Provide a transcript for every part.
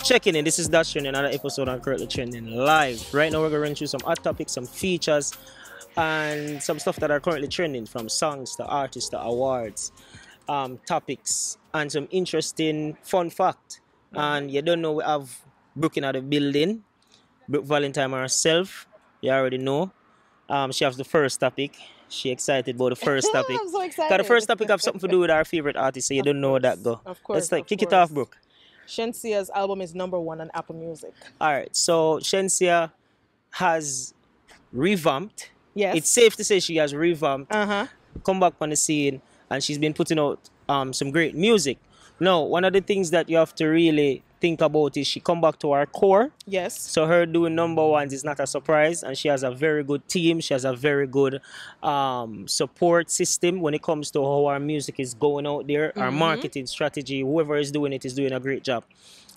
checking in. This is That's Trending, another episode on Currently Trending Live. Right now we're going to run through some hot topics, some features, and some stuff that are currently trending, from songs to artists to awards, topics, and some interesting fun fact. And you don't know, we have Brooke in the building, Brooke Valentine herself. You already know. She has the first topic. She excited about the first topic. I'm so excited. Because the first topic have something to do with our favorite artist, so you don't know how that go. Of course. Let's kick it off, Brooke. Shenseea's album is #1 on Apple Music. All right, so Shenseea has revamped. Yes. It's safe to say she has revamped, come back on the scene, and she's been putting out some great music. Now, one of the things that you have to really think about is she come back to her core. Yes. So her doing #1s is not a surprise, and she has a very good team. She has a very good support system when it comes to how our music is going out there. Our marketing strategy, whoever is doing it is doing a great job.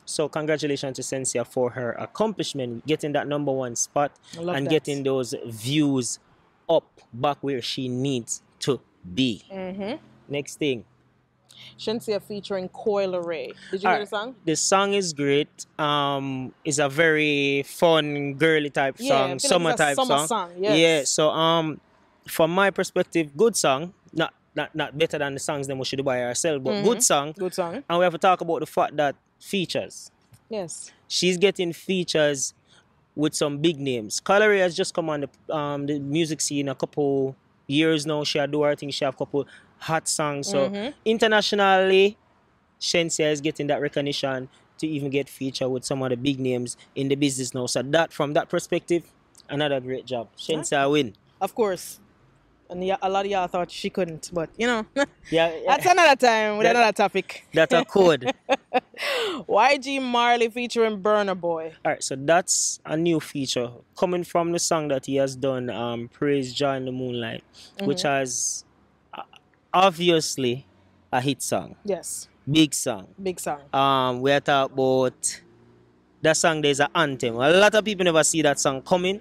So congratulations to Shenseea for her accomplishment, getting that #1 spot and getting those views up back where she needs to be. Next thing. Shenseea featuring Coil Ray. Did you hear the song? The song is great. It's a very fun, girly type song, summer type song. Yes. Yeah. So from my perspective, good song. Not better than the songs that we should do by ourselves, but good song. Good song. And we have to talk about the fact that features. Yes. She's getting features with some big names. Coil Ray has just come on the music scene a couple years now. She do her thing. She have a couple hot songs. So internationally, Shenseea is getting that recognition to even get featured with some of the big names in the business now. So that, from that perspective, another great job. Shenseea win. Of course. And a lot of y'all thought she couldn't, but you know, Yeah, that's another time with another topic. That's a code. YG Marley featuring Burna Boy. All right, so that's a new feature coming from the song that he has done, Praise Jah in the Moonlight, which has obviously a hit song. Yes. Big song. Big song. We are talking about that song. There's an anthem. A lot of people never see that song coming,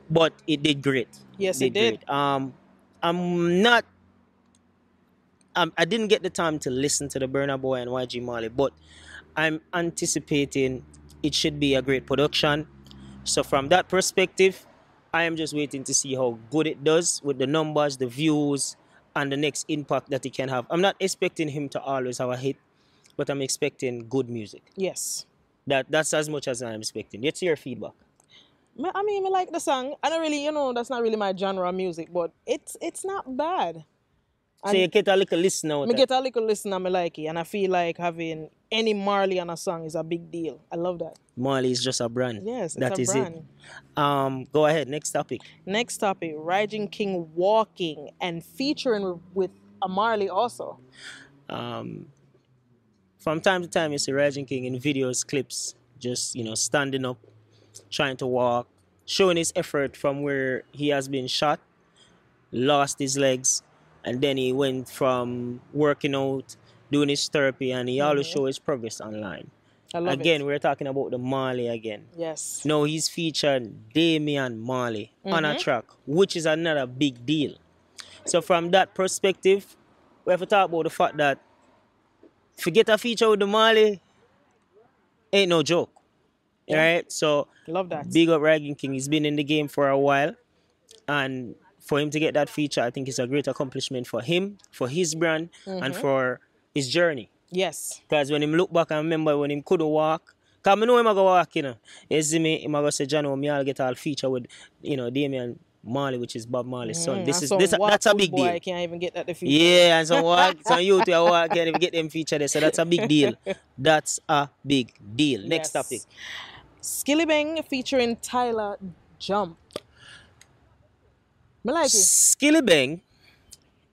but it did great. Yes, it did. Great. I didn't get the time to listen to the Burna Boy and YG Marley, but I'm anticipating it should be a great production. So from that perspective, I am just waiting to see how good it does with the numbers, the views, and the next impact that it can have. I'm not expecting him to always have a hit, but I'm expecting good music. Yes. That's as much as I'm expecting. Let's hear your feedback. I mean, I like the song. I don't really, that's not really my genre of music, but it's not bad. So you get a little listen out. I get a little listen and I like it, and I feel like having any Marley on a song is a big deal. I love that. Marley is just a brand. Yes, that it's is a brand. It. Go ahead. Next topic. Next topic: Rising King walking and featuring with a Marley also. From time to time, you see Rising King in videos, clips, just standing up, trying to walk, showing his effort from where he has been shot, lost his legs, and then he went from working out, doing his therapy, and he always show his progress online. I love again, it. we're talking about the Marley again. Yes. Now he's featured Damian Marley on a track, which is another big deal. So from that perspective, we have to talk about the fact that forget a feature with the Marley, ain't no joke. Yeah. Right? So love that. Big up Rising King. He's been in the game for a while, and for him to get that feature, I think it's a great accomplishment for him, for his brand, and for his journey. Yes. Because when him look back and remember when him couldn't walk, because I know him I go walk, You see me, him I go say, John, me I'll get all feature with, Damian Marley, which is Bob Marley's son. That's a big deal. I can't even get that the feature. Yeah, and some youth can't even get them feature there. So that's a big deal. That's a big deal. Next topic. Skillibeng featuring Tyler Jump. I like it. Skillibeng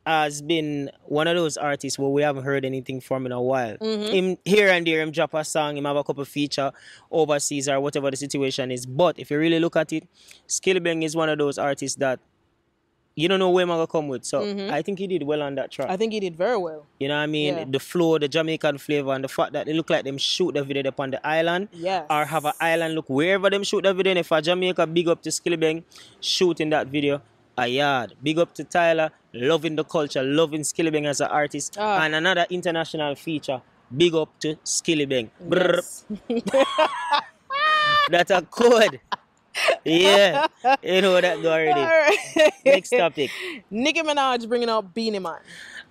has been one of those artists where we haven't heard anything from in a while. Him here and there, him drop a song, him have a couple feature overseas or whatever the situation is. But if you really look at it, Skillibeng is one of those artists that you don't know where I'm going to come with. So I think he did well on that track. I think he did very well. You know what I mean? Yeah. The flow, the Jamaican flavor, and the fact that they look like them shoot the video upon the island. Yes. Or have an island look wherever them shoot the video. And if a Jamaica, big up to Skillibeng shooting that video. A yard. Big up to Tyler, loving the culture, loving Skillibeng as an artist. And another international feature Big up to Skillibeng. Brr. Yes. That's a code. Yeah. You know that go already. Alright. Next topic. Nicki Minaj bringing out Beanie Man.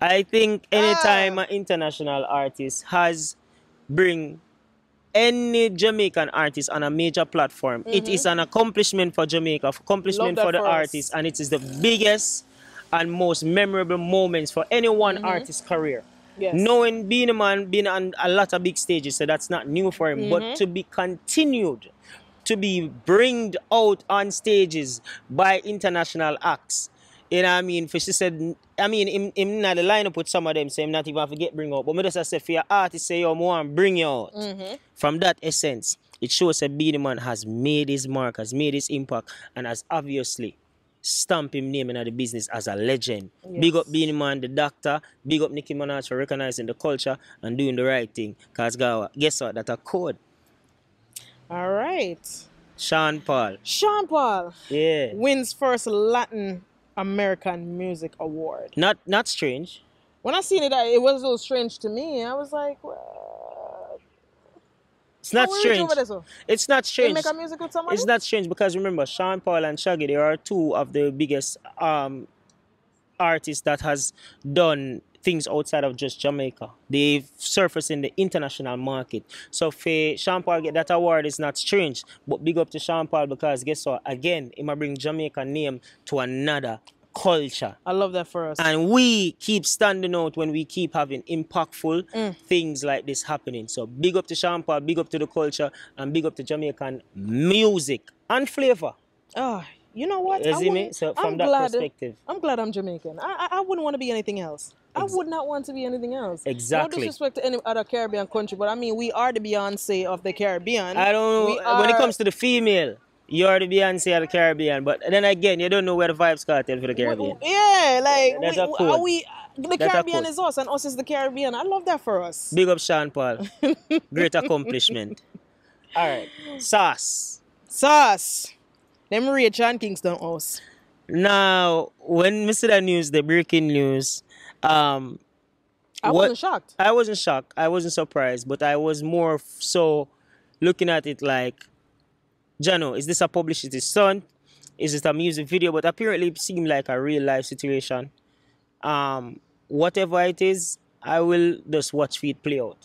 I think anytime an international artist has bring any Jamaican artist on a major platform, it is an accomplishment for Jamaica, accomplishment Love for that the for us. artist, and it is the biggest and most memorable moments for any one artist's career. Yes. Knowing being a man, being on a lot of big stages, so that's not new for him, but to be continued, to be bringed out on stages by international acts. You know what I mean? For she said, I mean, him not the lineup with some of them, so him not even have to get bring out. But me just say for your artist, say, yo, I want to bring you out. From that essence, it shows that Beenie Man has made his mark, has made his impact, and has obviously stamped him name in the business as a legend. Yes. Big up Beenie Man, the doctor. Big up Nicki Minaj for recognizing the culture and doing the right thing. Because guess what? That's a code. All right. Sean Paul. Sean Paul Yeah. wins first Latin American Music Award. Not strange. When I seen it, it was a little strange to me. I was like, what? It's not How we reach strange. over there, so? It's not They strange. make a music with somebody? It's not strange because remember, Sean Paul and Shaggy, they are two of the biggest artists that has done things outside of just Jamaica. They've surfaced in the international market. So for Sean Paul get that award is not strange. But big up to Sean Paul because guess what? Again, he might bring Jamaica name to another culture. I love that for us. And we keep standing out when we keep having impactful things like this happening. So big up to Sean Paul, big up to the culture, and big up to Jamaican music and flavor. Oh, you know what? You see me? So from that perspective. I'm glad I'm Jamaican. I wouldn't want to be anything else. I would not want to be anything else. Exactly. No disrespect to any other Caribbean country, but I mean, we are the Beyonce of the Caribbean. I don't know. When it comes to the female, you're the Beyonce of the Caribbean. But then again, you don't know where the Vibes Cartel for the Caribbean. Yeah, like, That's a code. the Caribbean is us and us is the Caribbean. I love that for us. Big up Sean Paul. Great accomplishment. All right. Sauce. Them rate Sean Kingston house. Now, when we see the news, the breaking news, I wasn't shocked. I wasn't shocked. I wasn't surprised. But I was more so looking at it like, Jano, is this a publicity stunt? Is it a music video? But apparently it seemed like a real life situation. Whatever it is, I will just watch it play out.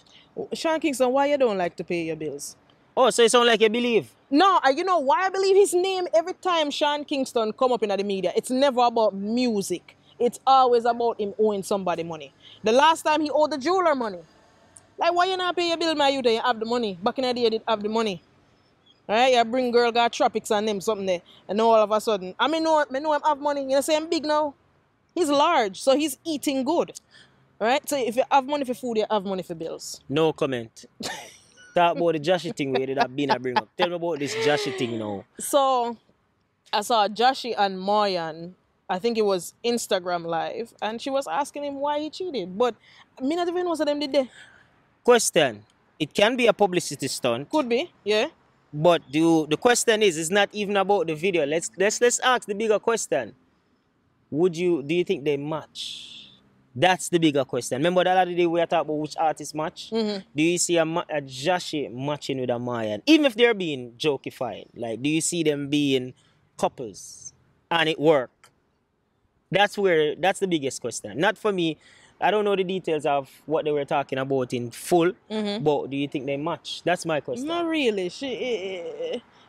Sean Kingston, why you don't like to pay your bills? Oh, so it sounds like you believe? No, you know why I believe his name every time Sean Kingston come up in the media. It's never about music. It's always about him owing somebody money. The last time he owed the jeweler money. Like, why you not pay your bill, my you there? You have the money. Back in the day, you did have the money. Alright, you bring girl, got tropics and them, something there. And now all of a sudden, I know him have money. You know, say I'm big now. He's large, so he's eating good. Alright, so if you have money for food, you have money for bills. No comment. Talk about the Joshy thing where that been a bring up. Tell me about this Joshy thing now. So, I saw Joshy and Moyan, I think it was Instagram Live, and she was asking him why he cheated. But me not even know what them did there. Question. It can be a publicity stunt. Could be, yeah. But the question is, it's not even about the video. Let's ask the bigger question. Do you think they match? That's the bigger question. Remember the other day we were talking about which artists match? Do you see a Joshy matching with a Mayan? Even if they're being jokified, like, do you see them being couples and it work? That's the biggest question. Not for me. I don't know the details of what they were talking about in full, but do you think they match? That's my question. Not really.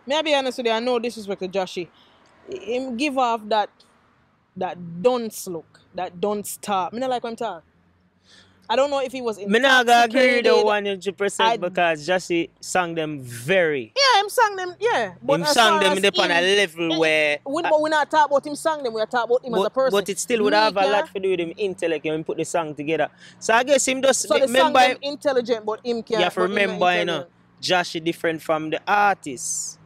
May I be honest with you, I know disrespect to Joshy. Him give off that dunce look, that dunce talk. I don't like when him talk. I don't know if he was intoxicated. I'm not agree with the 100% because Joshy sang them very. Yeah, him sang them, yeah. But him sang them on a level where... But we're not talking about him sang them, we're talking about him as a person. But it still would have a lot to do with him intellect and put the song together. So I guess him just... So the song them intelligent, but him can't... You have to remember, you know, Joshy different from the artist.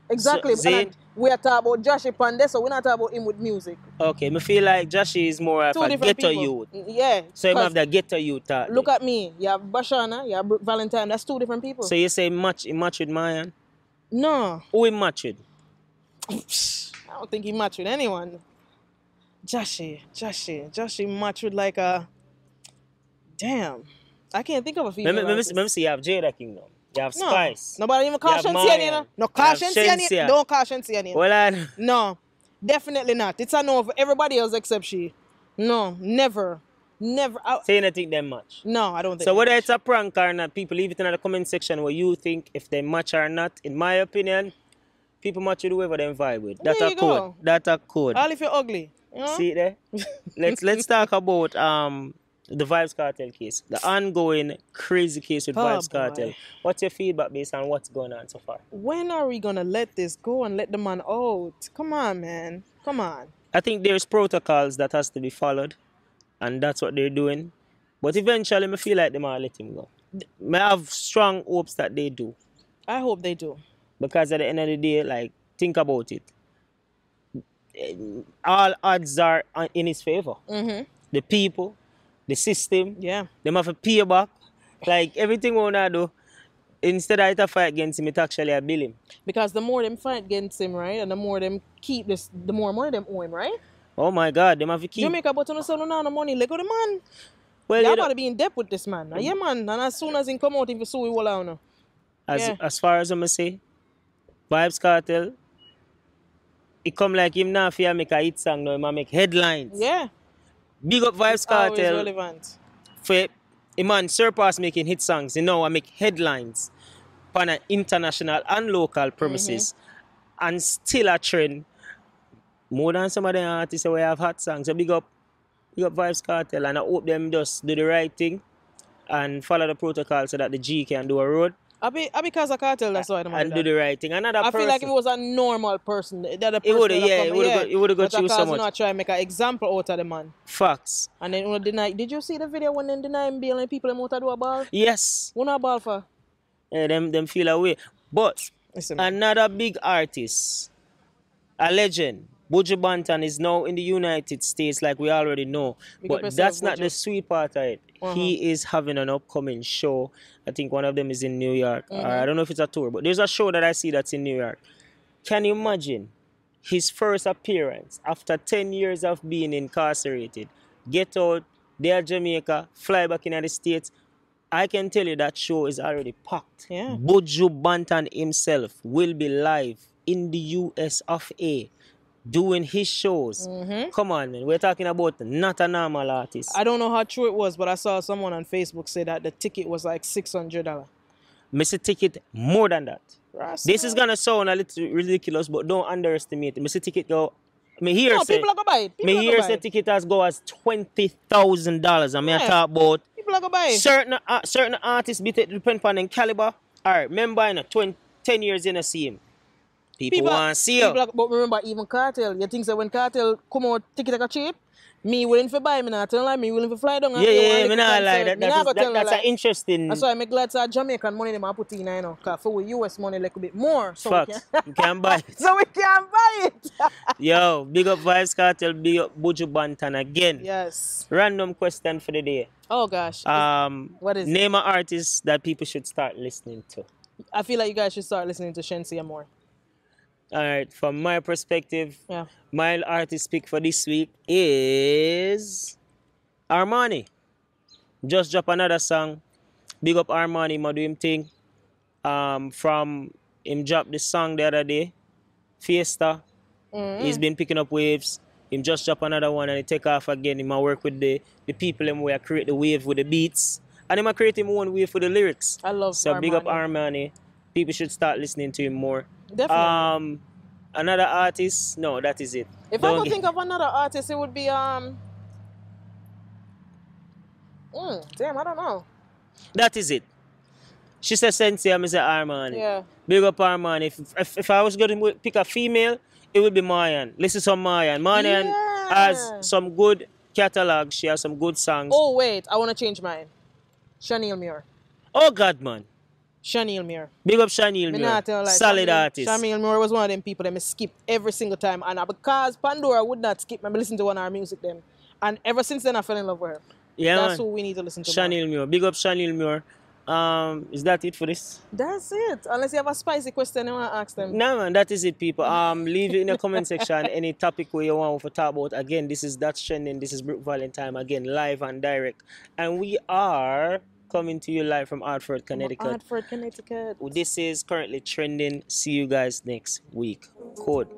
Exactly. So, we are talking about Joshy Pandey, so we're not talking about him with music. Okay, I feel like Joshy is more of a ghetto youth. Yeah. So you have the ghetto youth. Look at me. You have Bashana, you have Brooke Valentine. That's two different people. So you say he match with Mayan? No. Who he match with? I don't think he match with anyone. Joshy match with like a... Damn. I can't think of a female artist. Let me see, you have Jada Kingdom. You have No. Spice. Nobody even call You have Shenseea, you Maya. know? No, You call have Shenseea. Shenseea. Don't call Shenseea. Well, I... No, definitely not. It's a no for everybody else except she. No, never. Never. So you don't think them much? No, I don't think So whether much. it's a prank or not, people leave it in the comment section where you think if they match or not. In my opinion, people match with whoever they vibe with. That's There a you code. go. That's a code. All if you're ugly. You know? See it there? let's talk about the Vibes Cartel case. The ongoing crazy case with Oh, Vibes boy. Cartel. What's your feedback based on what's going on so far? When are we gonna let this go and let the man out? Come on, man. Come on. I think there's protocols that has to be followed, and that's what they're doing. But eventually, I feel like they might let him go. I have strong hopes that they do. I hope they do. Because at the end of the day, like, think about it. All odds are in his favor. Mm-hmm. The people, the system, Yeah. them have to pay back. Like, everything we wanna do, instead of it a fight against him, it actually a bill him. Because the more them fight against him, right, and the more them keep this, the more money them owe him, right? Oh my God, them have to keep. Jamaica, but on the sell no money, let go the man. Well, Y'all you about know, to be in debt with this man. Now, yeah, man. And as soon as he come out, he sue you all out now. Yeah. as far as I'm say, Vibes Cartel, it come like him now if make a hit song now, he make headlines. Yeah. Big up Vibes Always Cartel. relevant. For a man surpass making hit songs, you know, I make headlines on an international and local premises and still a trend more than some of the artists who have hot songs. So big up Vibes Cartel, and I hope them just do the right thing and follow the protocol so that the G can do a road I because of cartel, that's why the man and do the right thing. Another I person, feel like if it was a normal person, the other person it would have, yeah, it would have got you so But much. not try and make an example out of the man. Facts. And then deny. Did you see the video when they deny him bail and people them out to do a ball? Yes. What a ball for? Yeah, them feel away. But Listen, man. another big artist, a legend, Buju Banton, is now in the United States, like we already know. Big up But yourself, that's not Buju. the sweet part of it. He is having an upcoming show. I think one of them is in New York. I don't know if it's a tour, but there's a show that I see that's in New York. Can you imagine his first appearance after 10 years of being incarcerated? Get out, there Jamaica, fly back in the States. I can tell you that show is already packed. Yeah. Buju Banton himself will be live in the US of A doing his shows. Come on, man. We're talking about not a normal artist. I don't know how true it was, but I saw someone on Facebook say that the ticket was like $600. Miss a ticket more than that. Rasta. This is gonna sound a little ridiculous, but don't underestimate it. Miss a ticket go. Me here No, say. people are gonna buy it. People Me are here gonna buy say it. ticket has go as $20,000. I mean, I Yeah. talk about People are gonna buy it. certain artists depend upon their caliber. Alright, remember in 10 years you don't see him. People want to see you. But remember, even cartel, you think that when cartel come out, ticket like a cheap, me willing to buy, me not tell like me willing to fly down. Yeah, me not lie. That's an interesting. That's why I make glad to Jamaican money them I put in, you know, because for US money like a bit more. So Facts. You can buy it. so we can buy it. Yo, big up Vibes Cartel, big up Buju Banton again. Yes. Random question for the day. Oh gosh. What is it? Name an artist that people should start listening to. I feel like you guys should start listening to Shenseea more. Alright, from my perspective, Yeah. my artist pick for this week is Armani. Just drop another song. Big up Armani, ma do him thing. From him drop the song the other day, Fiesta. He's been picking up waves. Him just drop another one and he take off again. He might work with the people him where create the wave with the beats. And he might create him one wave for the lyrics. I love So Armani. big up Armani. People should start listening to him more. Definitely. Another artist? No, that is it. If I could think of another artist, it would be damn, I don't know. That is it. She said Shenseea, I say Armani. Yeah. Big up Armani. If I was going to pick a female, it would be Mayan. Listen to Mayan. Mayan Yeah. has some good catalog. She has some good songs. Oh wait, I want to change mine. Shaniel Muir. Oh God, man. Shaniel Muir. Big up Shenseea. Me not tell like Solid artist. Shaniel Muir was one of them people that me skip every single time, and because Pandora would not skip me, I listen to one of her music them, and ever since then I fell in love with her. Yeah, That's man. who we need to listen to. more. Shenseea Muir. Big up Shenseea Muir. Is that it for this? That's it. Unless you have a spicy question you want to ask them. No, man, that is it, people. Leave it in the comment section. Any topic where you want to talk about. Again, this is That's Trending. This is Brook Valentine. Again, live and direct. And we are coming to you live from Hartford, From Connecticut. Hartford, Connecticut. This is currently trending. See you guys next week. Code.